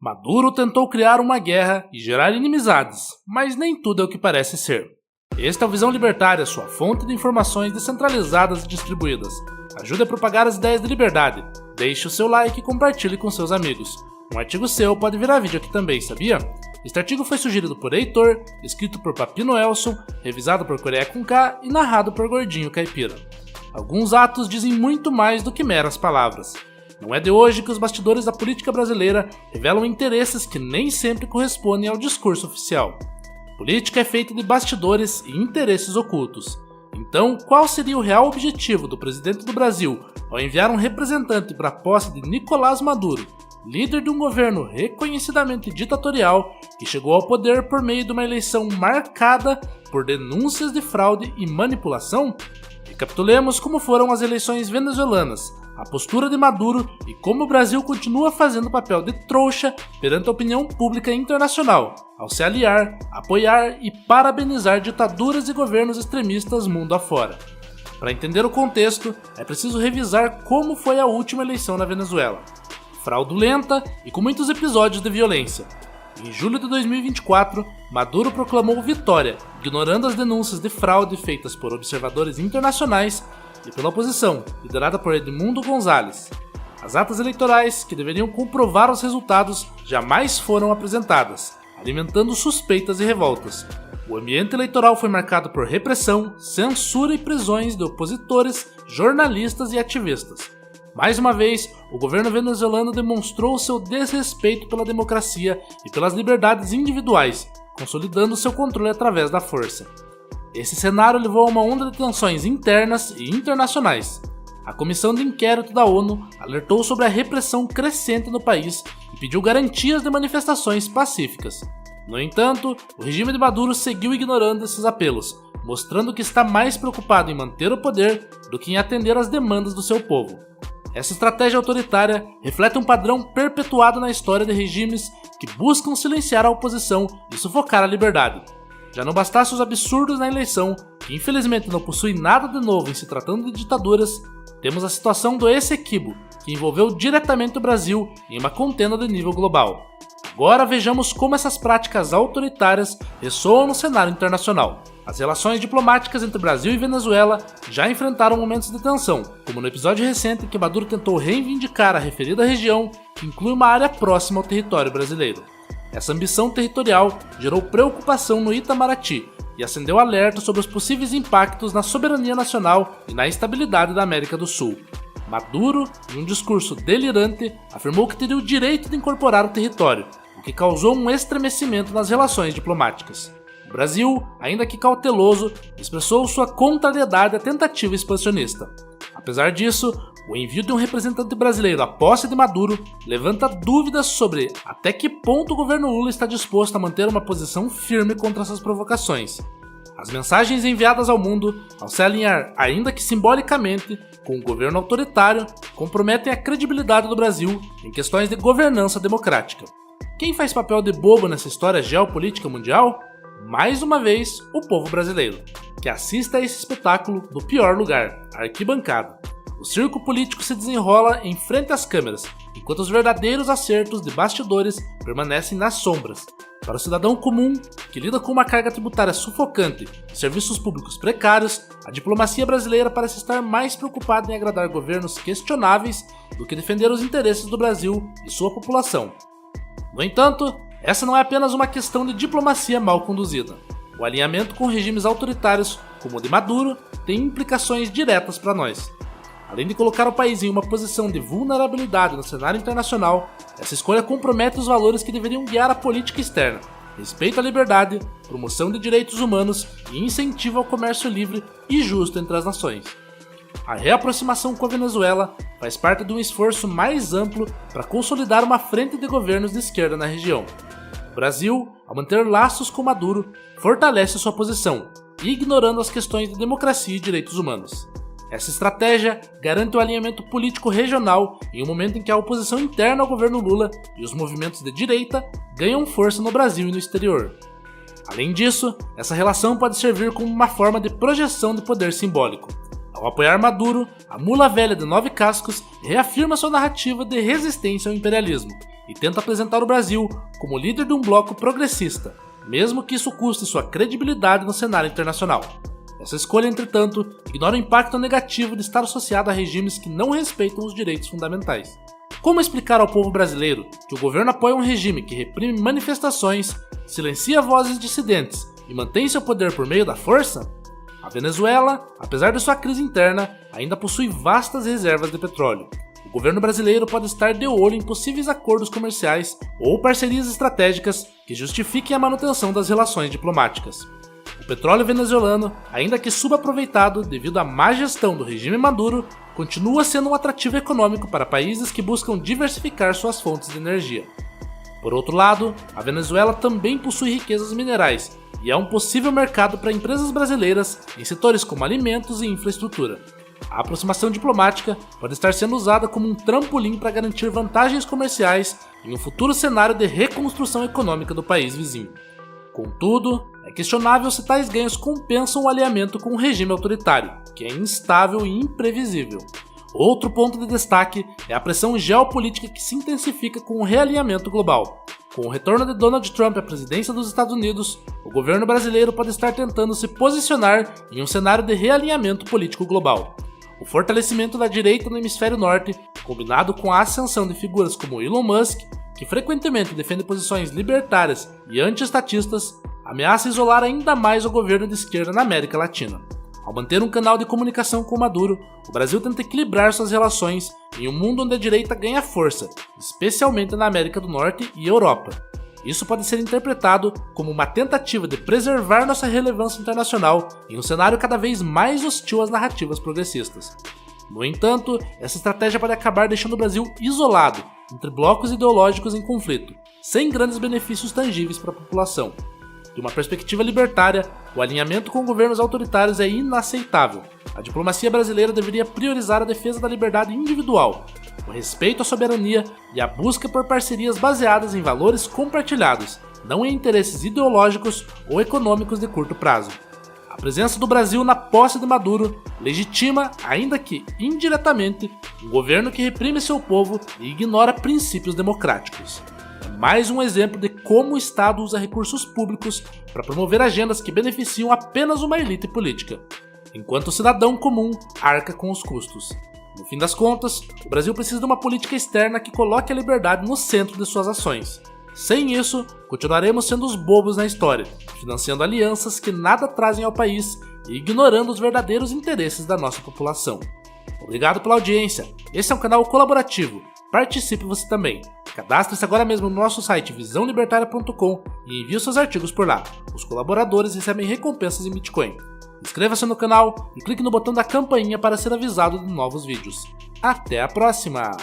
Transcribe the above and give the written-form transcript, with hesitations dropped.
Maduro tentou criar uma guerra e gerar inimizades, mas nem tudo é o que parece ser. Esta é a Visão Libertária, sua fonte de informações descentralizadas e distribuídas. Ajude a propagar as ideias de liberdade. Deixe o seu like e compartilhe com seus amigos. Um artigo seu pode virar vídeo aqui também, sabia? Este artigo foi sugerido por Heitor, escrito por Papino Elson, revisado por Coreia com K e narrado por Gordinho Caipira. Alguns atos dizem muito mais do que meras palavras. Não é de hoje que os bastidores da política brasileira revelam interesses que nem sempre correspondem ao discurso oficial. Política é feita de bastidores e interesses ocultos. Então, qual seria o real objetivo do presidente do Brasil ao enviar um representante para a posse de Nicolás Maduro, líder de um governo reconhecidamente ditatorial que chegou ao poder por meio de uma eleição marcada por denúncias de fraude e manipulação? Recapitulemos como foram as eleições venezuelanas, a postura de Maduro e como o Brasil continua fazendo papel de trouxa perante a opinião pública internacional, ao se aliar, apoiar e parabenizar ditaduras e governos extremistas mundo afora. Para entender o contexto, é preciso revisar como foi a última eleição na Venezuela. Fraudulenta e com muitos episódios de violência. Em julho de 2024, Maduro proclamou vitória, ignorando as denúncias de fraude feitas por observadores internacionais e pela oposição, liderada por Edmundo Gonzalez. As atas eleitorais, que deveriam comprovar os resultados, jamais foram apresentadas, alimentando suspeitas e revoltas. O ambiente eleitoral foi marcado por repressão, censura e prisões de opositores, jornalistas e ativistas. Mais uma vez, o governo venezuelano demonstrou seu desrespeito pela democracia e pelas liberdades individuais, consolidando seu controle através da força. Esse cenário levou a uma onda de tensões internas e internacionais. A Comissão de Inquérito da ONU alertou sobre a repressão crescente no país e pediu garantias de manifestações pacíficas. No entanto, o regime de Maduro seguiu ignorando esses apelos, mostrando que está mais preocupado em manter o poder do que em atender às demandas do seu povo. Essa estratégia autoritária reflete um padrão perpetuado na história de regimes que buscam silenciar a oposição e sufocar a liberdade. Já não bastasse os absurdos na eleição, que infelizmente não possui nada de novo em se tratando de ditaduras, temos a situação do Essequibo, que envolveu diretamente o Brasil em uma contenda de nível global. Agora vejamos como essas práticas autoritárias ressoam no cenário internacional. As relações diplomáticas entre Brasil e Venezuela já enfrentaram momentos de tensão, como no episódio recente em que Maduro tentou reivindicar a referida região, que inclui uma área próxima ao território brasileiro. Essa ambição territorial gerou preocupação no Itamaraty e acendeu alerta sobre os possíveis impactos na soberania nacional e na estabilidade da América do Sul. Maduro, em um discurso delirante, afirmou que teria o direito de incorporar o território, o que causou um estremecimento nas relações diplomáticas. O Brasil, ainda que cauteloso, expressou sua contrariedade à tentativa expansionista. Apesar disso, o envio de um representante brasileiro à posse de Maduro levanta dúvidas sobre até que ponto o governo Lula está disposto a manter uma posição firme contra essas provocações. As mensagens enviadas ao mundo, ao se alinhar, ainda que simbolicamente, com o governo autoritário, comprometem a credibilidade do Brasil em questões de governança democrática. Quem faz papel de bobo nessa história geopolítica mundial? Mais uma vez, o povo brasileiro, que assista a esse espetáculo do pior lugar, a arquibancada. O circo político se desenrola em frente às câmeras, enquanto os verdadeiros acertos de bastidores permanecem nas sombras. Para o cidadão comum, que lida com uma carga tributária sufocante e serviços públicos precários, a diplomacia brasileira parece estar mais preocupada em agradar governos questionáveis do que defender os interesses do Brasil e sua população. No entanto, essa não é apenas uma questão de diplomacia mal conduzida. O alinhamento com regimes autoritários, como o de Maduro, tem implicações diretas para nós. Além de colocar o país em uma posição de vulnerabilidade no cenário internacional, essa escolha compromete os valores que deveriam guiar a política externa: respeito à liberdade, promoção de direitos humanos e incentivo ao comércio livre e justo entre as nações. A reaproximação com a Venezuela faz parte de um esforço mais amplo para consolidar uma frente de governos de esquerda na região. O Brasil, ao manter laços com Maduro, fortalece sua posição, ignorando as questões de democracia e direitos humanos. Essa estratégia garante o alinhamento político regional em um momento em que a oposição interna ao governo Lula e os movimentos de direita ganham força no Brasil e no exterior. Além disso, essa relação pode servir como uma forma de projeção de poder simbólico. Ao apoiar Maduro, a mula velha de 9 cascos reafirma sua narrativa de resistência ao imperialismo, e tenta apresentar o Brasil como líder de um bloco progressista, mesmo que isso custe sua credibilidade no cenário internacional. Essa escolha, entretanto, ignora o impacto negativo de estar associado a regimes que não respeitam os direitos fundamentais. Como explicar ao povo brasileiro que o governo apoia um regime que reprime manifestações, silencia vozes dissidentes e mantém seu poder por meio da força? A Venezuela, apesar de sua crise interna, ainda possui vastas reservas de petróleo. O governo brasileiro pode estar de olho em possíveis acordos comerciais ou parcerias estratégicas que justifiquem a manutenção das relações diplomáticas. O petróleo venezuelano, ainda que subaproveitado devido à má gestão do regime Maduro, continua sendo um atrativo econômico para países que buscam diversificar suas fontes de energia. Por outro lado, a Venezuela também possui riquezas minerais e é um possível mercado para empresas brasileiras em setores como alimentos e infraestrutura. A aproximação diplomática pode estar sendo usada como um trampolim para garantir vantagens comerciais em um futuro cenário de reconstrução econômica do país vizinho. Contudo, é questionável se tais ganhos compensam o alinhamento com um regime autoritário, que é instável e imprevisível. Outro ponto de destaque é a pressão geopolítica que se intensifica com o realinhamento global. Com o retorno de Donald Trump à presidência dos Estados Unidos, o governo brasileiro pode estar tentando se posicionar em um cenário de realinhamento político global. O fortalecimento da direita no hemisfério norte, combinado com a ascensão de figuras como Elon Musk, que frequentemente defende posições libertárias e anti-estatistas, ameaça isolar ainda mais o governo de esquerda na América Latina. Ao manter um canal de comunicação com Maduro, o Brasil tenta equilibrar suas relações em um mundo onde a direita ganha força, especialmente na América do Norte e Europa. Isso pode ser interpretado como uma tentativa de preservar nossa relevância internacional em um cenário cada vez mais hostil às narrativas progressistas. No entanto, essa estratégia pode acabar deixando o Brasil isolado, entre blocos ideológicos em conflito, sem grandes benefícios tangíveis para a população. De uma perspectiva libertária, o alinhamento com governos autoritários é inaceitável. A diplomacia brasileira deveria priorizar a defesa da liberdade individual, o respeito à soberania e a busca por parcerias baseadas em valores compartilhados, não em interesses ideológicos ou econômicos de curto prazo. A presença do Brasil na posse de Maduro legitima, ainda que indiretamente, um governo que reprime seu povo e ignora princípios democráticos. É mais um exemplo de como o Estado usa recursos públicos para promover agendas que beneficiam apenas uma elite política, enquanto o cidadão comum arca com os custos. No fim das contas, o Brasil precisa de uma política externa que coloque a liberdade no centro de suas ações. Sem isso, continuaremos sendo os bobos na história, financiando alianças que nada trazem ao país e ignorando os verdadeiros interesses da nossa população. Obrigado pela audiência. Esse é um canal colaborativo. Participe você também. Cadastre-se agora mesmo no nosso site visãolibertaria.com e envie os seus artigos por lá. Os colaboradores recebem recompensas em Bitcoin. Inscreva-se no canal e clique no botão da campainha para ser avisado de novos vídeos. Até a próxima!